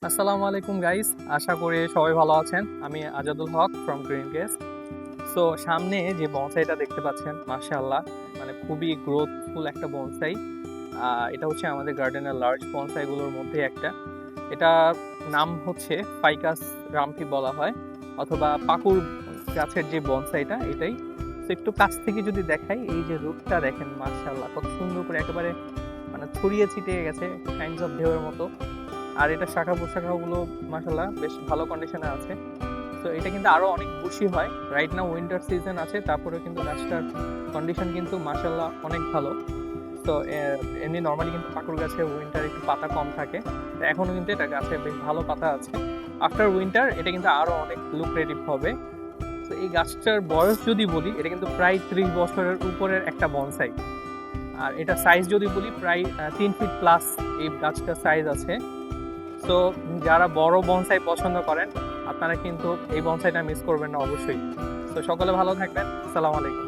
আসসালামু আলাইকুম গাইস, আশা করি সবাই ভালো আছেন। আমি আজাদুল হক ফ্রম গ্রিন কেস। সো সামনে যে বনসাইটা দেখতে পাচ্ছেন, মাশাআল্লাহ, মানে খুবই গ্রোথফুল একটা বনসাই। এটা হচ্ছে আমাদের গার্ডেনের লার্জ বনসাইগুলোর মধ্যে একটা। এটা নাম হচ্ছে ফাইকাস রামফি বলা হয়, অথবা পাকুর গাছের যে বনসাইটা এটাই। তো একটু কাছ থেকে যদি দেখাই, এই যে রুটটা দেখেন, মাশাআল্লাহ কত সুন্দর করে একেবারে মানে ছড়িয়ে ছিটিয়ে গেছে কাইন্ডস অফ ঢেউয়ের মতো। আর এটা শাখা প্রশাখাগুলো মাশাআল্লাহ বেশ ভালো কন্ডিশনে আছে। তো এটা কিন্তু আরো অনেক বুশি হয়। রাইট নাও উইন্টার সিজন আছে, তারপরে কিন্তু গাছটার কন্ডিশন কিন্তু মাশাআল্লাহ অনেক ভালো। তো এমনি নর্মালি কিন্তু পাকুড় গাছে উইন্টার একটু পাতা কম থাকে, তো এখনো কিন্তু এটা গাছে বেশ ভালো পাতা আছে। আফটার উইন্টার এটা কিন্তু আরো অনেক লুক্রেটিভ হবে। তো এই গাছটার বয়স যদি বলি, এটা কিন্তু প্রায় 30 বছরের উপরের একটা বনসাই। আর এটা সাইজ যদি বলি, প্রায় 3 ফিট প্লাস এই গাছটার সাইজ আছে। তো যারা বড় বনসাই পছন্দ করেন, আপনারা কিন্তু এই বনসাইটা মিস করবেন না অবশ্যই। তো সকলে ভালো থাকবেন। আসসালামু আলাইকুম।